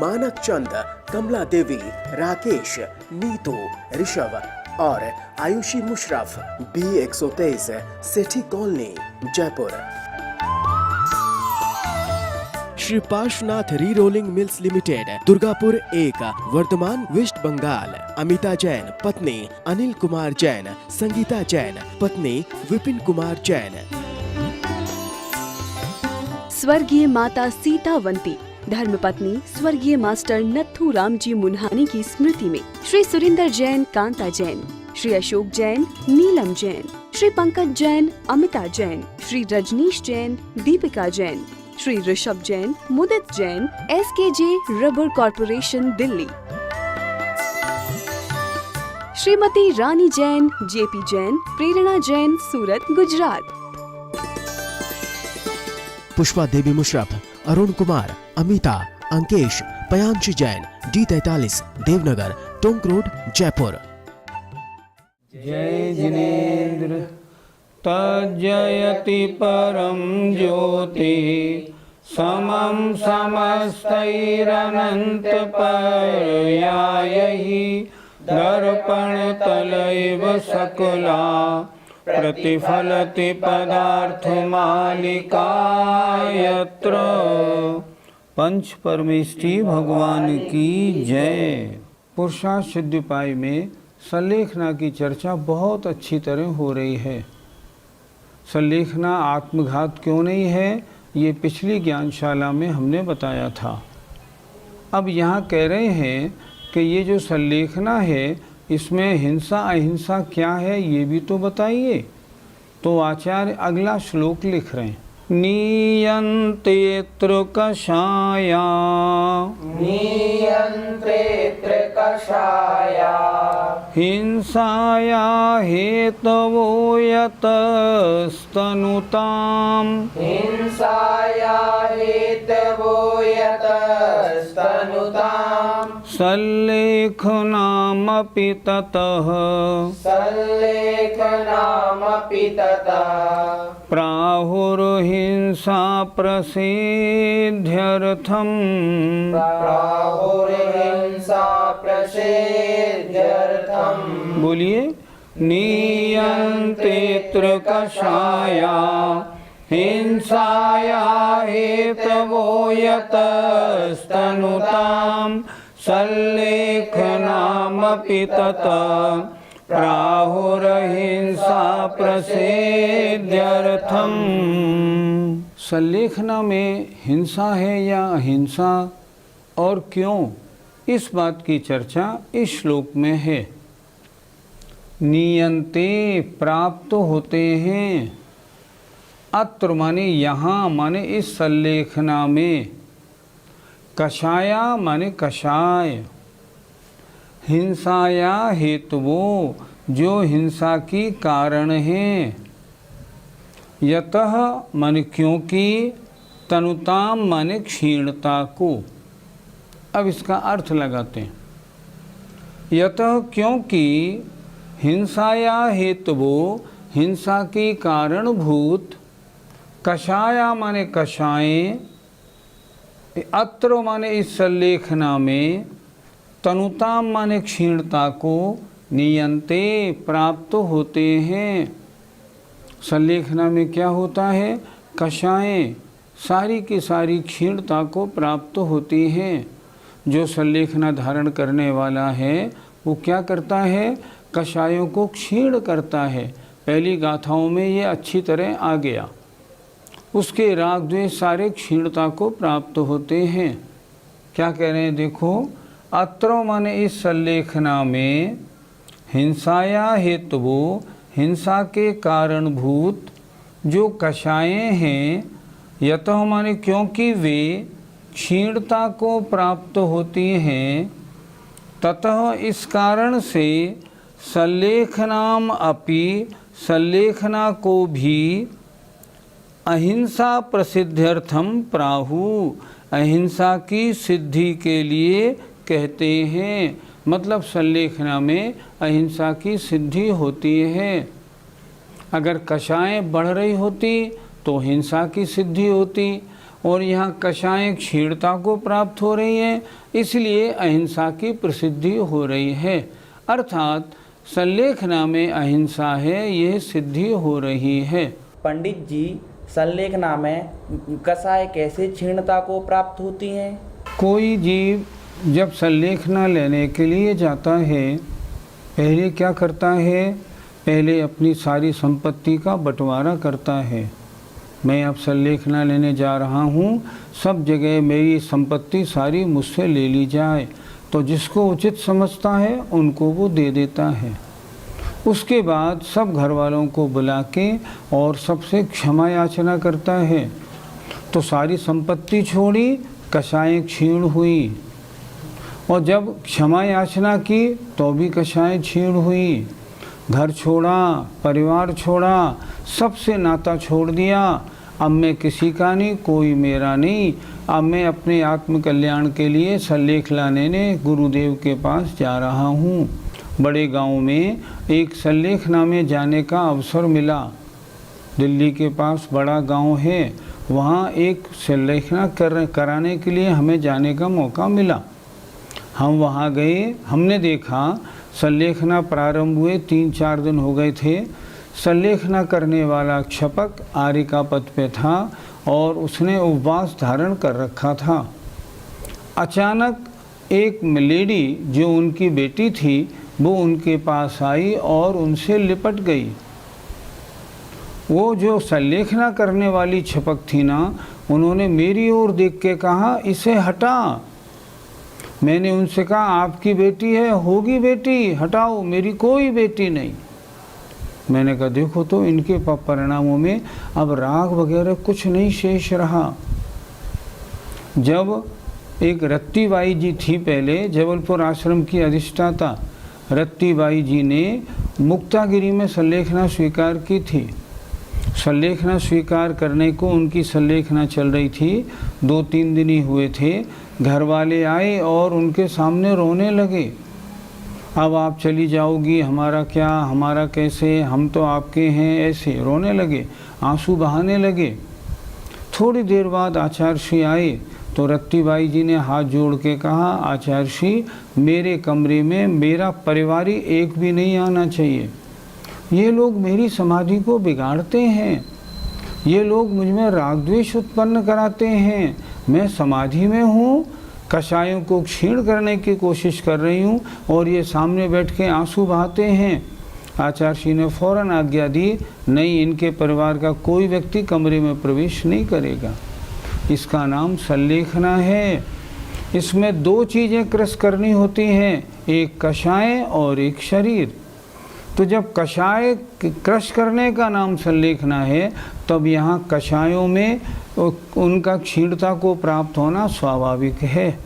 मानक चंद, कमला देवी, राकेश, नीतू, ऋषभ और Ayushi Musharraf, B123, Sethi colony, Jaipur. Shri Parshvanath re rolling mills limited, Durgapur 1, Vardhaman, West Bengal. Amita Jain, पत्नी अनिल कुमार जैन, संगीता जैन, पत्नी विपिन कुमार जैन। स्वर्गीय माता सीतावंती, धर्मपत्नी स्वर्गीय मास्टर नत्थू राम जी मुन्हानी की स्मृति में Shri Surinder Jain, Kanta Jain, Shri Ashok Jain, Neelam Jain, Shri Pankaj Jain, Amita Jain, Shri Rajneesh Jain, Deepika Jain, Shri Rishabh Jain, Mudit Jain, SKJ rubber corporation, Delhi. Shrimati Rani Jain, JP Jain, Prerna Jain, Surat, Gujarat. Pushpa Devi Musharraf, Arun Kumar, Amita, Ankesh, Payanshi Jain, D43, Devnagar, Tonk road, Jaipur. जय जिनेन्द्र तज्जयति परम ज्योति, समं समस्तैरनंत पर्यायैः, दर्पण तलैव सकला प्रतिफलति पदार्थ मालिका यत्र। पंच परमेष्ठी भगवान की जय। पुरुषार्थ सिद्धिपाई में संलेखना की चर्चा बहुत अच्छी तरह हो रही है। संलेखना आत्मघात क्यों नहीं है, ये पिछली ज्ञानशाला में हमने बताया था। अब यहाँ कह रहे हैं कि ये जो संलेखना है इसमें हिंसा अहिंसा क्या है ये भी तो बताइए। तो आचार्य अगला श्लोक लिख रहे हैं, नीयन्ते त्रिकषाया, नीयन्ते त्रिकषाया, हिंसाया हेतवो यतस्तनुताम्, हिंसाया हेतवो यतस्तनुताम्, सल्लेखनामपि ततः, सल्लेखनामपि ततः, प्राहुर्हिंसा प्रसिद्ध्यर्थम्, प्राहुर्हिंसा प्रसिद्ध्यर्थम्। बोलिए, नीयन्ते त्रिकषाया, हिंसाया हेतवो यतस्तनुताम्, सल्लेखनामपि ततः, प्राहुर्हिंसा प्रसिद्ध्यर्थम्। संलेखना में हिंसा है या अहिंसा और क्यों, इस बात की चर्चा इस श्लोक में है। नीयन्ते प्राप्त होते हैं, अत्र माने यहाँ माने इस संलेखना में, कषाया माने कषाय, हिंसाया हेतुवो जो हिंसा की कारण हैं, यतः माने क्योंकि, तनुताम माने क्षीणता को। अब इसका अर्थ लगाते हैं, यतः क्योंकि, हिंसाया हेतुवो हिंसा की कारणभूत, कषाया माने कषायें, अत्र माने इस संलेखना में, तनुताम माने क्षीणता को, नियंते प्राप्त होते हैं। संलेखना में क्या होता है, कषायें सारी की सारी क्षीणता को प्राप्त होती हैं। जो संलेखना धारण करने वाला है वो क्या करता है, कषायों को क्षीण करता है। पहली गाथाओं में ये अच्छी तरह आ गया। उसके राग द्वेष सारे क्षीणता को प्राप्त होते हैं। क्या कह रहे हैं देखो, अत्र माने इस संलेखना में, हिंसाया हेतुवो हिंसा के कारणभूत जो कषायें हैं, यतः माने क्योंकि वे क्षीणता को प्राप्त होती हैं, ततः इस कारण से संलेखनाम अपि संलेखना को भी अहिंसा प्रसिद्ध्यर्थम प्राहु अहिंसा की सिद्धि के लिए कहते हैं। मतलब संलेखना में अहिंसा की सिद्धि होती है। अगर कषायें बढ़ रही होती तो हिंसा की सिद्धि होती, और यहाँ कषाय क्षीणता को प्राप्त हो रही है, इसलिए अहिंसा की प्रसिद्धि हो रही है। अर्थात संलेखना में अहिंसा है, यह सिद्धि हो रही है। पंडित जी, संलेखना में कषाय कैसे क्षीणता को प्राप्त होती है? कोई जीव जब संलेखना लेने के लिए जाता है, पहले क्या करता है? पहले अपनी सारी संपत्ति का बंटवारा करता है। मैं अब संलेखना लेने जा रहा हूँ, सब जगह मेरी संपत्ति सारी मुझसे ले ली जाए। तो जिसको उचित समझता है उनको वो दे देता है। उसके बाद सब घर वालों को बुला के और सबसे क्षमा याचना करता है। तो सारी संपत्ति छोड़ी, कषाय क्षीण हुई। और जब क्षमा याचना की तो भी कषाय क्षीण हुई। घर छोड़ा, परिवार छोड़ा, सबसे नाता छोड़ दिया। अब मैं किसी का नहीं, कोई मेरा नहीं। अब मैं अपने आत्म कल्याण के लिए संलेख लाने गुरुदेव के पास जा रहा हूँ। बड़े गांव में एक संलेखना जाने का अवसर मिला। दिल्ली के पास बड़ा गांव है, वहाँ एक संलेखना कराने के लिए हमें जाने का मौका मिला। हम वहाँ गए, हमने देखा संलेखना प्रारंभ हुए 3-4 दिन हो गए थे। संलेखना करने वाला क्षपक आर्य का पद पे था और उसने उपवास धारण कर रखा था। अचानक एक लेडी जो उनकी बेटी थी वो उनके पास आई और उनसे लिपट गई। वो जो संलेखना करने वाली क्षपक थी ना, उन्होंने मेरी ओर देख के कहा, इसे हटा। मैंने उनसे कहा, आपकी बेटी है, होगी बेटी, हटाओ, मेरी कोई बेटी नहीं। मैंने कहा देखो तो इनके परिणामों में अब राग वगैरह कुछ नहीं शेष रहा। जब एक रत्तीबाई जी थी, पहले जबलपुर आश्रम की अधिष्ठाता रत्तीबाई जी ने मुक्तागिरी में संलेखना स्वीकार की थी। संलेखना स्वीकार करने को उनकी संलेखना चल रही थी, 2-3 दिन ही हुए थे। घर वाले आए और उनके सामने रोने लगे। अब आप चली जाओगी, हमारा क्या, हमारा कैसे, हम तो आपके हैं, ऐसे रोने लगे, आंसू बहाने लगे। थोड़ी देर बाद आचार्य श्री आए तो रत्तीबाई जी ने हाथ जोड़ के कहा, आचार्य श्री, मेरे कमरे में मेरा परिवारी एक भी नहीं आना चाहिए। ये लोग मेरी समाधि को बिगाड़ते हैं, ये लोग मुझ में राग द्वेष उत्पन्न कराते हैं। मैं समाधि में हूँ, कषायों को क्षीण करने की कोशिश कर रही हूँ और ये सामने बैठ के आंसू बहाते हैं। आचार्य श्री ने फौरन आज्ञा दी, नहीं, इनके परिवार का कोई व्यक्ति कमरे में प्रवेश नहीं करेगा। इसका नाम संलेखना है। इसमें 2 चीज़ें क्रश करनी होती हैं, एक कषाय और एक शरीर। तो जब कषाय क्रश करने का नाम संलेखना है, तब यहाँ कषायों में उनका क्षीणता को प्राप्त होना स्वाभाविक है।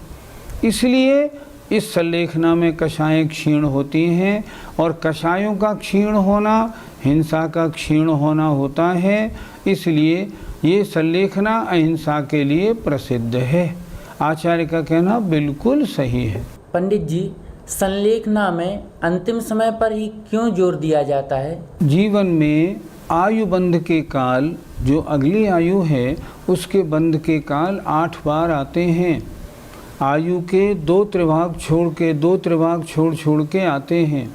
इसलिए इस संलेखना में कषाय क्षीण होती हैं और कषायों का क्षीण होना हिंसा का क्षीण होना होता है। इसलिए ये संलेखना अहिंसा के लिए प्रसिद्ध है। आचार्य का कहना बिल्कुल सही है। पंडित जी, संलेखना में अंतिम समय पर ही क्यों जोर दिया जाता है? जीवन में आयु बंध के काल, जो अगली आयु है उसके बंध के काल 8 बार आते हैं। आयु के 2 त्रिभाग छोड़ के आते हैं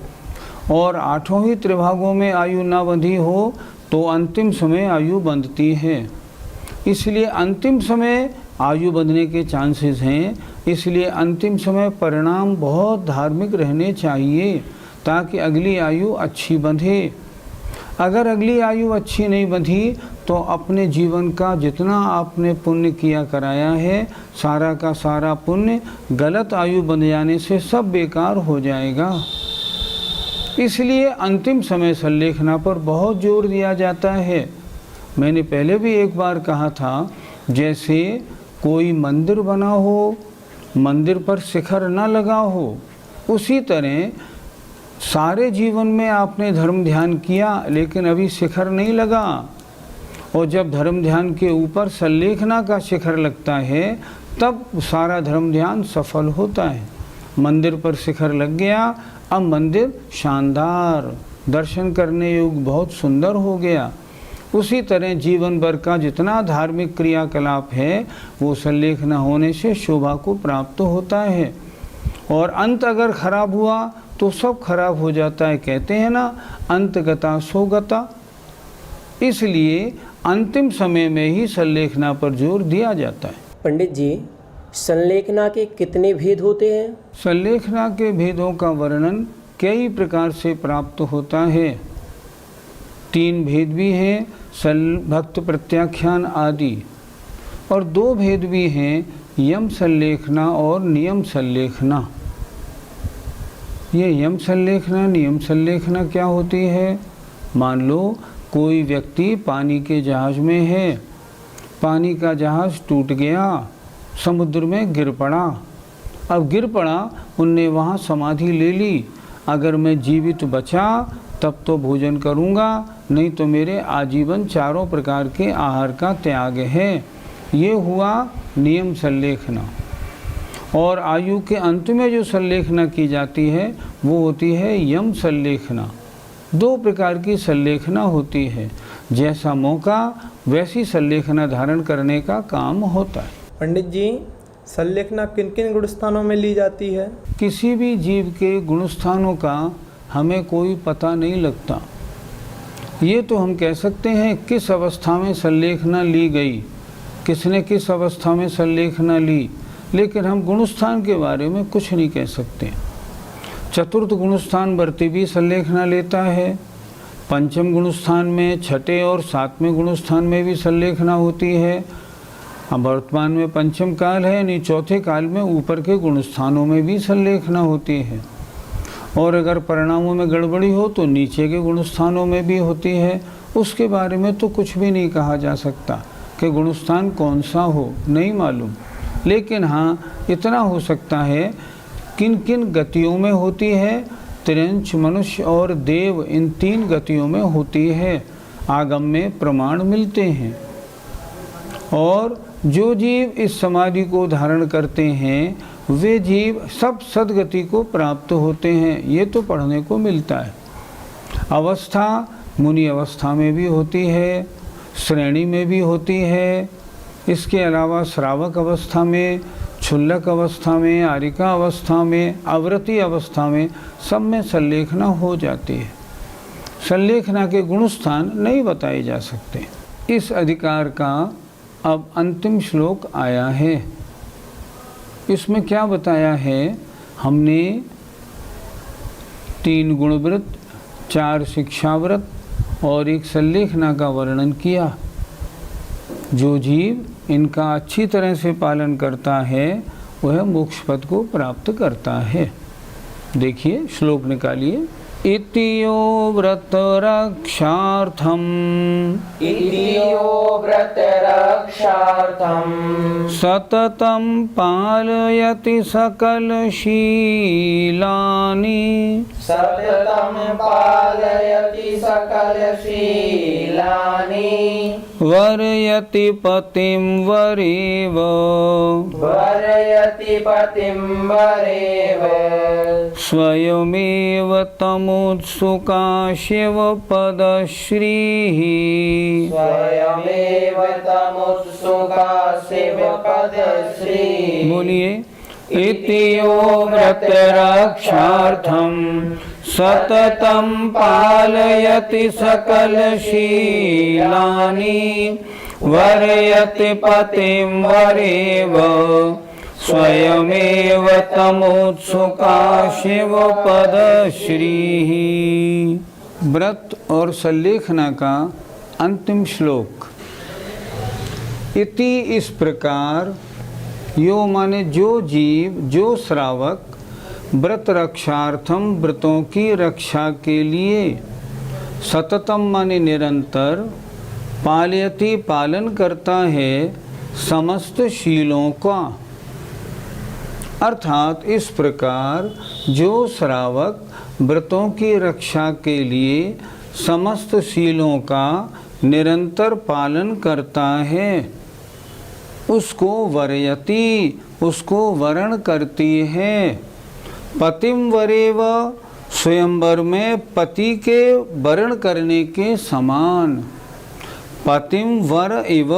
और 8 ही त्रिभागों में आयु ना बंधी हो तो अंतिम समय आयु बंधती है। इसलिए अंतिम समय आयु बंधने के चांसेस हैं। इसलिए अंतिम समय परिणाम बहुत धार्मिक रहने चाहिए ताकि अगली आयु अच्छी बंधे। अगर अगली आयु अच्छी नहीं बंधी तो अपने जीवन का जितना आपने पुण्य किया कराया है, सारा का सारा पुण्य गलत आयु बंध जाने से सब बेकार हो जाएगा। इसलिए अंतिम समय संलेखना पर बहुत जोर दिया जाता है। मैंने पहले भी एक बार कहा था, जैसे कोई मंदिर बना हो, मंदिर पर शिखर न लगा हो, उसी तरह सारे जीवन में आपने धर्म ध्यान किया लेकिन अभी शिखर नहीं लगा। और जब धर्म ध्यान के ऊपर संलेखना का शिखर लगता है तब सारा धर्म ध्यान सफल होता है। मंदिर पर शिखर लग गया, अब मंदिर शानदार, दर्शन करने योग्य बहुत सुंदर हो गया। उसी तरह जीवन भर का जितना धार्मिक क्रियाकलाप है वो संलेखना होने से शोभा को प्राप्त होता है। और अंत अगर खराब हुआ तो सब खराब हो जाता है। कहते हैं ना, अंतगता सोगता। इसलिए अंतिम समय में ही संलेखना पर जोर दिया जाता है। पंडित जी, संलेखना के कितने भेद होते हैं? संलेखना के भेदों का वर्णन कई प्रकार से प्राप्त होता है। 3 भेद भी हैं, भक्त प्रत्याख्यान आदि, और 2 भेद भी हैं, यम संलेखना और नियम संलेखना। ये यम संलेखना नियम संलेखना क्या होती है? मान लो कोई व्यक्ति पानी के जहाज में है, पानी का जहाज टूट गया, समुद्र में गिर पड़ा। अब गिर पड़ा, उनने वहाँ समाधि ले ली। अगर मैं जीवित बचा तब तो भोजन करूँगा, नहीं तो मेरे आजीवन 4 प्रकार के आहार का त्याग है। ये हुआ नियम संलेखना। और आयु के अंत में जो संलेखना की जाती है वो होती है यम संलेखना। 2 प्रकार की संलेखना होती है, जैसा मौका वैसी संलेखना धारण करने का काम होता है। पंडित जी, संलेखना किन किन गुणस्थानों में ली जाती है? किसी भी जीव के गुणस्थानों का हमें कोई पता नहीं लगता। ये तो हम कह सकते हैं किस अवस्था में संलेखना ली गई, किसने किस अवस्था में संलेखना ली, लेकिन हम गुणस्थान के बारे में कुछ नहीं कह सकते। चतुर्थ गुणस्थान वर्ती भी संलेखना लेता है। पंचम गुणस्थान में, छठे और 7वें गुणस्थान में भी संलेखना होती है। अब वर्तमान में पंचम काल है, यानी चौथे काल में ऊपर के गुणस्थानों में भी संलेखना होती है। और अगर परिणामों में गड़बड़ी हो तो नीचे के गुणस्थानों में भी होती है। उसके बारे में तो कुछ भी नहीं कहा जा सकता कि गुणस्थान कौन सा हो, नहीं मालूम। लेकिन हाँ, इतना हो सकता है किन किन गतियों में होती है। त्रिंच, मनुष्य और देव, इन 3 गतियों में होती है। आगम में प्रमाण मिलते हैं। और जो जीव इस समाधि को धारण करते हैं वे जीव सब सद्गति को प्राप्त होते हैं। ये तो पढ़ने को मिलता है। अवस्था मुनि अवस्था में भी होती है, श्रेणी में भी होती है। इसके अलावा श्रावक अवस्था में, क्षुल्लक अवस्था में, आरिका अवस्था में, आवृत्ति अवस्था में, सब में संलेखना हो जाती है। संलेखना के गुणस्थान नहीं बताए जा सकते। इस अधिकार का अब अंतिम श्लोक आया है। इसमें क्या बताया है? हमने 3 गुणव्रत, 4 शिक्षाव्रत और 1 संलेखना का वर्णन किया। जो जीव इनका अच्छी तरह से पालन करता है वह मोक्ष पद को प्राप्त करता है। देखिए, श्लोक निकालिए। इतियो व्रत रक्षार्थम, इतियो व्रत रक्षार्थम, सततं पालयति सकल शीलानि, सततं पालयति सकल शीलानि, वर्यति पतिं वरेव, वर्यति पतिं वरेव, स्वयमेव तमुत्सुका शिवपदश्रीः, स्वयमेव तमुत्सुका शिवपदश्रीः। बोलिए। इतियो व्रत रक्षार्थं सततं पालयति सकल शीलानि, वर्यति पतिं वरेव, स्वयमेव तमुत्सुका शिवपदश्रीः। व्रत और संलेखना का अंतिम श्लोक। इति इस प्रकार, यो माने जो जीव, जो श्रावक, व्रत रक्षार्थम व्रतों की रक्षा के लिए, सततम माने निरंतर, पालयति पालन करता है समस्त शीलों का। अर्थात इस प्रकार जो श्रावक व्रतों की रक्षा के लिए समस्त शीलों का निरंतर पालन करता है उसको वर्यति, उसको वरण करती है। पतिम वरेव, स्वयंवर में पति के वरण करने के समान। पतिम वर एव,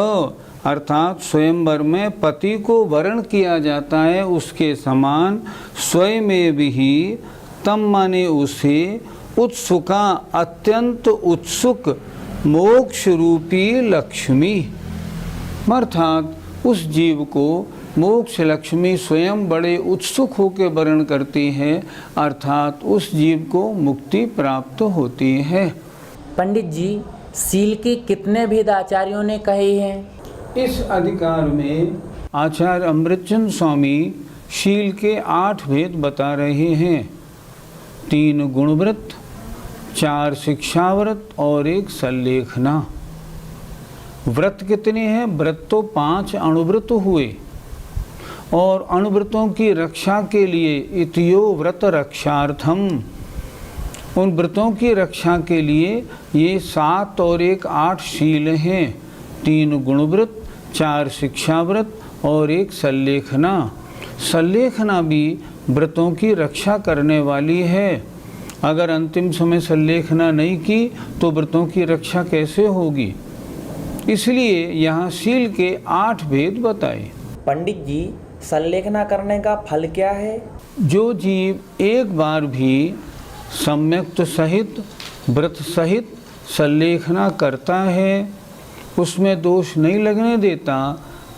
अर्थात स्वयंवर में पति को वरण किया जाता है उसके समान स्वयमेव ही तम माने उसे उत्सुका अत्यंत उत्सुक मोक्ष रूपी लक्ष्मी, अर्थात उस जीव को मोक्ष लक्ष्मी स्वयं बड़े उत्सुक होकर वर्ण करती है, अर्थात उस जीव को मुक्ति प्राप्त होती है। पंडित जी, शील के कितने भेद आचार्यों ने कहे हैं? इस अधिकार में आचार्य अमृतचंद स्वामी शील के 8 भेद बता रहे हैं। 3 गुणव्रत, 4 शिक्षाव्रत और 1 सल्लेखना। व्रत कितने हैं? व्रत तो 5 अणुव्रत हुए, और अणुव्रतों की रक्षा के लिए इतियो व्रत रक्षार्थम, उन व्रतों की रक्षा के लिए ये 7 और 1 8 शील हैं। 3 गुणव्रत, 4 शिक्षाव्रत और 1 सल्लेखना। सल्लेखना भी व्रतों की रक्षा करने वाली है। अगर अंतिम समय सल्लेखना नहीं की तो व्रतों की रक्षा कैसे होगी? इसलिए यहाँ शील के 8 भेद बताए। पंडित जी, सल्लेखना करने का फल क्या है? जो जीव एक बार भी सम्यक्त सहित व्रत सहित सल्लेखना करता है, उसमें दोष नहीं लगने देता,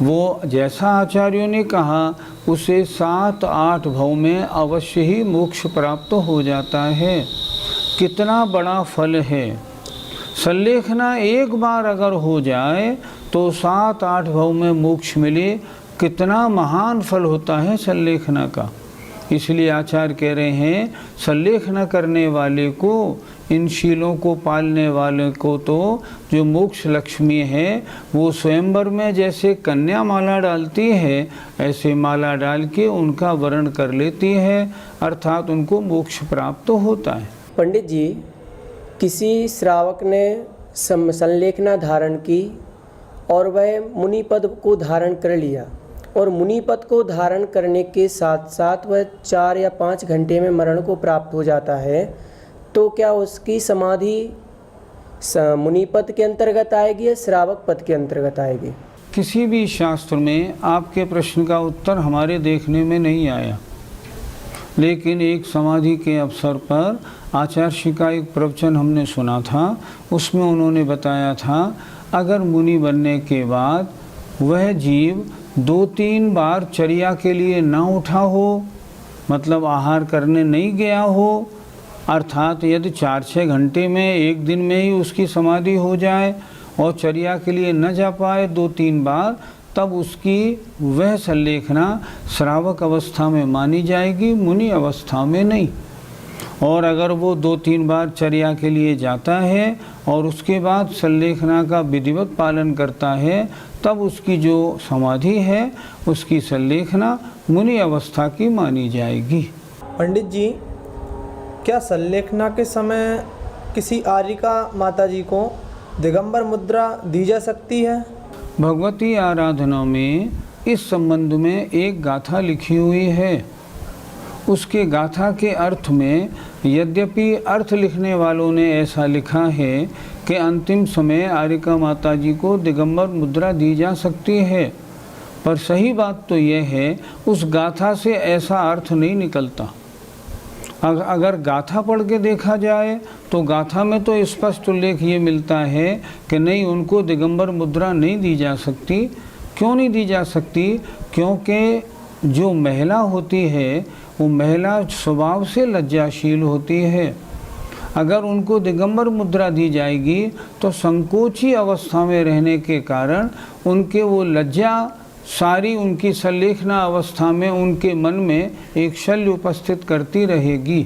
वो जैसा आचार्यों ने कहा उसे 7-8 भव में अवश्य ही मोक्ष प्राप्त हो जाता है। कितना बड़ा फल है! सल्लेखना एक बार अगर हो जाए तो 7-8 भव में मोक्ष मिले, कितना महान फल होता है सल्लेखना का। इसलिए आचार्य कह रहे हैं सल्लेखना करने वाले को, इन शीलों को पालने वाले को तो जो मोक्ष लक्ष्मी है वो स्वयंवर में जैसे कन्या माला डालती है ऐसे माला डाल के उनका वरण कर लेती है, अर्थात उनको मोक्ष प्राप्त होता है। पंडित जी, किसी श्रावक ने संलेखना धारण की और वह मुनि पद को धारण कर लिया, और मुनि पद को धारण करने के साथ साथ वह 4 या 5 घंटे में मरण को प्राप्त हो जाता है, तो क्या उसकी समाधि मुनि पद के अंतर्गत आएगी या श्रावक पद के अंतर्गत आएगी? किसी भी शास्त्र में आपके प्रश्न का उत्तर हमारे देखने में नहीं आया, लेकिन एक समाधि के अवसर पर आचार्य श्री का एक प्रवचन हमने सुना था। उसमें उन्होंने बताया था अगर मुनि बनने के बाद वह जीव 2-3 बार चर्या के लिए ना उठा हो, मतलब आहार करने नहीं गया हो, अर्थात यदि 4-6 घंटे में एक दिन में ही उसकी समाधि हो जाए और चर्या के लिए न जा पाए 2-3 बार, तब उसकी वह सल्लेखना श्रावक अवस्था में मानी जाएगी, मुनि अवस्था में नहीं। और अगर वो 2-3 बार चर्या के लिए जाता है और उसके बाद सल्लेखना का विधिवत पालन करता है, तब उसकी जो समाधि है उसकी सल्लेखना मुनि अवस्था की मानी जाएगी। पंडित जी, क्या सल्लेखना के समय किसी आर्यिका माताजी को दिगंबर मुद्रा दी जा सकती है? भगवती आराधना में इस संबंध में एक गाथा लिखी हुई है। उसके गाथा के अर्थ में यद्यपि अर्थ लिखने वालों ने ऐसा लिखा है कि अंतिम समय आर्यिका माताजी को दिगंबर मुद्रा दी जा सकती है, पर सही बात तो यह है उस गाथा से ऐसा अर्थ नहीं निकलता। अगर गाथा पढ़ के देखा जाए तो गाथा में तो स्पष्ट उल्लेख ये मिलता है कि नहीं, उनको दिगंबर मुद्रा नहीं दी जा सकती। क्यों नहीं दी जा सकती? क्योंकि जो महिला होती है वो महिला स्वभाव से लज्जाशील होती है। अगर उनको दिगंबर मुद्रा दी जाएगी तो संकोची अवस्था में रहने के कारण उनके वो लज्जा सारी उनकी सल्लेखना अवस्था में उनके मन में एक शल्य उपस्थित करती रहेगी।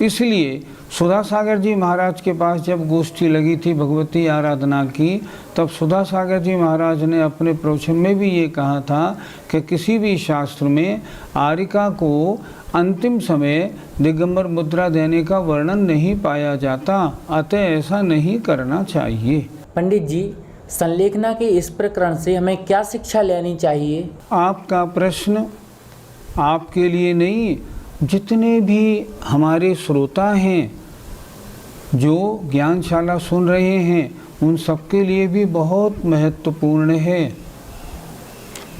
इसलिए सुधा सागर जी महाराज के पास जब गोष्ठी लगी थी भगवती आराधना की, तब सुधा सागर जी महाराज ने अपने प्रवचन में भी ये कहा था कि किसी भी शास्त्र में आर्यिका को अंतिम समय दिगंबर मुद्रा देने का वर्णन नहीं पाया जाता, अतः ऐसा नहीं करना चाहिए। पंडित जी, संलेखना के इस प्रकरण से हमें क्या शिक्षा लेनी चाहिए? आपका प्रश्न आपके लिए नहीं, जितने भी हमारे श्रोता हैं जो ज्ञानशाला सुन रहे हैं उन सबके लिए भी बहुत महत्वपूर्ण है।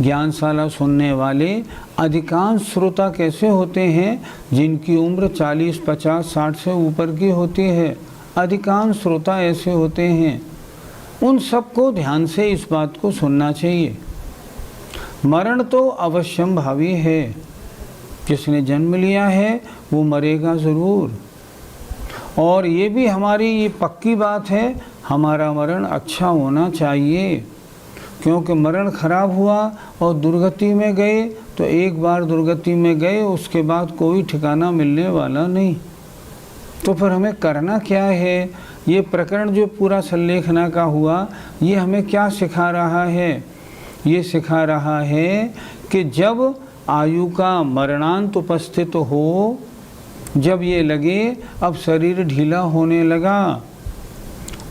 ज्ञानशाला सुनने वाले अधिकांश श्रोता कैसे होते हैं? जिनकी उम्र 40, 50, 60 से ऊपर की होती है। अधिकांश श्रोता ऐसे होते हैं। उन सबको ध्यान से इस बात को सुनना चाहिए। मरण तो अवश्यंभावी है। जिसने जन्म लिया है वो मरेगा ज़रूर। और ये भी हमारी ये पक्की बात है, हमारा मरण अच्छा होना चाहिए। क्योंकि मरण खराब हुआ और दुर्गति में गए तो एक बार दुर्गति में गए, उसके बाद कोई ठिकाना मिलने वाला नहीं। तो फिर हमें करना क्या है? ये प्रकरण जो पूरा सल्लेखना का हुआ, ये हमें क्या सिखा रहा है? ये सिखा रहा है कि जब आयु का मरणांत उपस्थित हो, जब ये लगे अब शरीर ढीला होने लगा,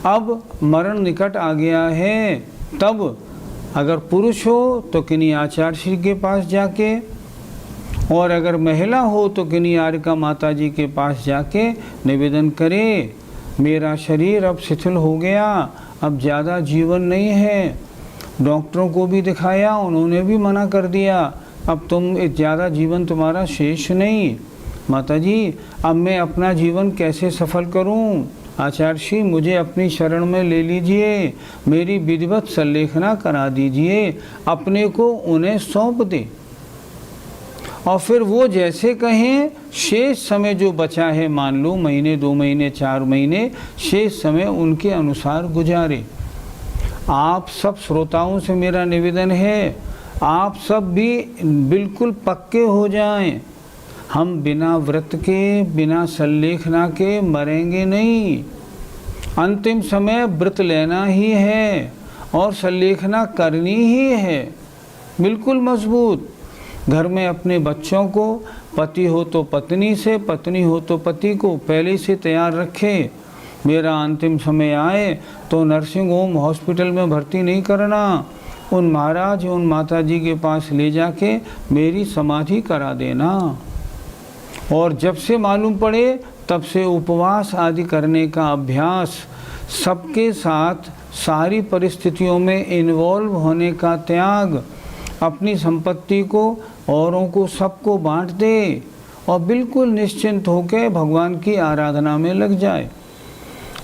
अब मरण निकट आ गया है, तब अगर पुरुष हो तो किन्हीं आचार्य श्री के पास जाके, और अगर महिला हो तो किन्हीं आर्यका माता जी के पास जाके निवेदन करे, मेरा शरीर अब शिथिल हो गया, अब ज़्यादा जीवन नहीं है। डॉक्टरों को भी दिखाया, उन्होंने भी मना कर दिया, अब तुम ज़्यादा जीवन तुम्हारा शेष नहीं। माता जी अब मैं अपना जीवन कैसे सफल करूं? आचार्य श्री मुझे अपनी शरण में ले लीजिए, मेरी विधिवत सल्लेखना करा दीजिए, अपने को उन्हें सौंप दे। और फिर वो जैसे कहें, शेष समय जो बचा है, मान लो महीने, 2 महीने, 4 महीने, शेष समय उनके अनुसार गुजारे। आप सब श्रोताओं से मेरा निवेदन है, आप सब भी बिल्कुल पक्के हो जाएं। हम बिना व्रत के, बिना सल्लेखना के मरेंगे नहीं। अंतिम समय व्रत लेना ही है और सल्लेखना करनी ही है, बिल्कुल मजबूत। घर में अपने बच्चों को, पति हो तो पत्नी से, पत्नी हो तो पति को पहले से तैयार रखे। मेरा अंतिम समय आए तो नर्सिंग होम, हॉस्पिटल में भर्ती नहीं करना, उन महाराज, उन माता जी के पास ले जाके मेरी समाधि करा देना। और जब से मालूम पड़े तब से उपवास आदि करने का अभ्यास, सबके साथ सारी परिस्थितियों में इन्वॉल्व होने का त्याग, अपनी संपत्ति को औरों को सबको बांट दे और बिल्कुल निश्चिंत होकर भगवान की आराधना में लग जाए।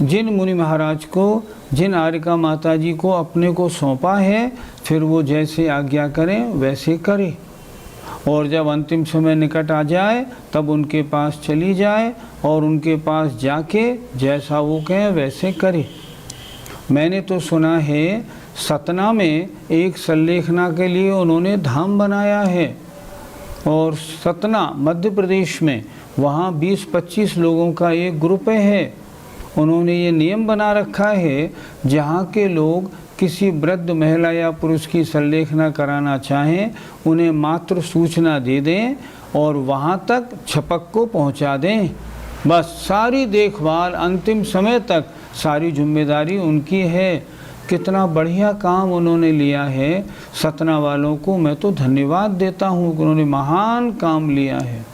जिन मुनि महाराज को, जिन आर्यका माता जी को अपने को सौंपा है, फिर वो जैसे आज्ञा करें वैसे करे। और जब अंतिम समय निकट आ जाए तब उनके पास चली जाए और उनके पास जाके जैसा वो कहें वैसे करे। मैंने तो सुना है सतना में एक सल्लेखना के लिए उन्होंने धाम बनाया है, और सतना मध्य प्रदेश में, वहाँ 20-25 लोगों का एक ग्रुप है। उन्होंने ये नियम बना रखा है, जहाँ के लोग किसी वृद्ध महिला या पुरुष की सल्लेखना कराना चाहें, उन्हें मात्र सूचना दे दें और वहाँ तक छपक को पहुँचा दें। बस सारी देखभाल अंतिम समय तक सारी जिम्मेदारी उनकी है। कितना बढ़िया काम उन्होंने लिया है। सतना वालों को मैं तो धन्यवाद देता हूँ कि उन्होंने महान काम लिया है।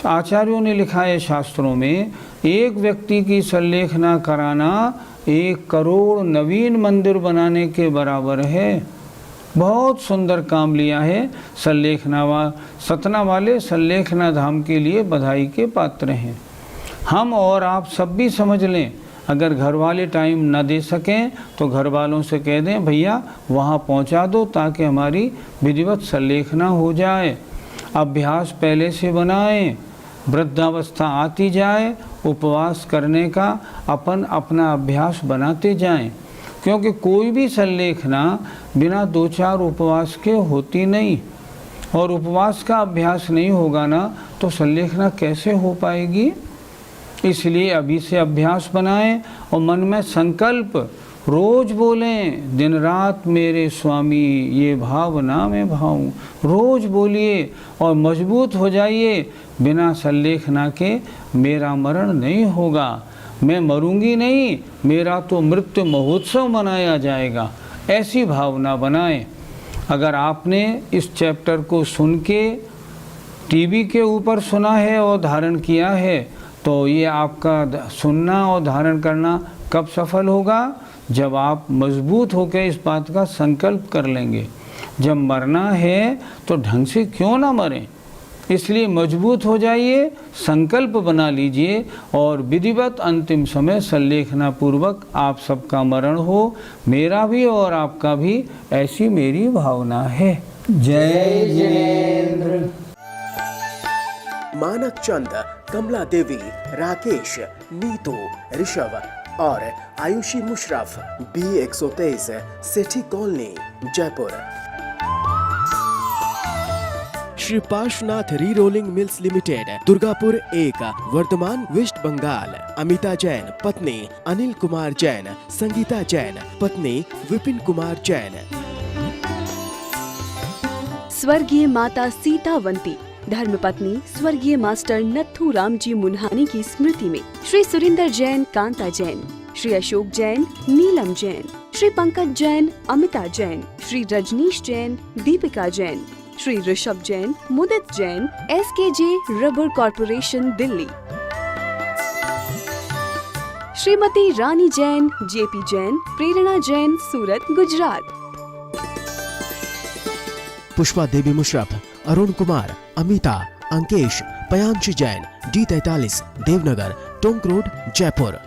आचार्यों ने लिखा है शास्त्रों में, एक व्यक्ति की सल्लेखना कराना 1 करोड़ नवीन मंदिर बनाने के बराबर है। बहुत सुंदर काम लिया है। सतना वाले सल्लेखना धाम के लिए बधाई के पात्र हैं। हम और आप सब भी समझ लें, अगर घर वाले टाइम न दे सकें तो घर वालों से कह दें, भैया वहाँ पहुँचा दो ताकि हमारी विधिवत सल्लेखना हो जाए। अभ्यास पहले से बनाएं, वृद्धावस्था आती जाए, उपवास करने का अपना अभ्यास बनाते जाएं, क्योंकि कोई भी सल्लेखना बिना 2-4 उपवास के होती नहीं। और उपवास का अभ्यास नहीं होगा ना तो सल्लेखना कैसे हो पाएगी। इसलिए अभी से अभ्यास बनाएं और मन में संकल्प रोज बोलें, दिन रात मेरे स्वामी ये भावना में भाऊं। रोज बोलिए और मजबूत हो जाइए। बिना सल्लेखना के मेरा मरण नहीं होगा, मैं मरूंगी नहीं, मेरा तो मृत्यु महोत्सव मनाया जाएगा, ऐसी भावना बनाएं। अगर आपने इस चैप्टर को सुन के टीवी के ऊपर सुना है और धारण किया है, तो ये आपका सुनना और धारण करना कब सफल होगा? जब आप मजबूत होकर इस बात का संकल्प कर लेंगे, जब मरना है तो ढंग से क्यों ना मरें, इसलिए मजबूत हो जाइए, संकल्प बना लीजिए और विधिवत अंतिम समय संलेखना पूर्वक आप सबका मरण हो, मेरा भी और आपका भी, ऐसी मेरी भावना है। जय जिनेंद्र। मानक चंद, कमला देवी, राकेश, नीतू, ऋषभ और Ayushi Musharraf, B123, Sethi colony, Jaipur. Shri Parshvanath re rolling mills limited, Durgapur 1, Vardhaman, West Bengal. Amita Jain, पत्नी अनिल कुमार जैन, संगीता जैन, पत्नी विपिन कुमार जैन। स्वर्गीय माता सीतावंती, धर्मपत्नी स्वर्गीय मास्टर नत्थू राम जी मुन्हानी की स्मृति में Shri Surinder Jain, Kanta Jain, Shri Ashok Jain, Neelam Jain, Shri Pankaj Jain, Amita Jain, Shri Rajneesh Jain, Deepika Jain, Shri Rishabh Jain, Mudit Jain, SKJ rubber corporation, Delhi. Shrimati Rani Jain, JP Jain, Prerna Jain, Surat, Gujarat. Pushpa Devi Musharraf, Arun Kumar, Amita, Ankesh, Payanshi Jain, D43, Devnagar, Tonk road, Jaipur.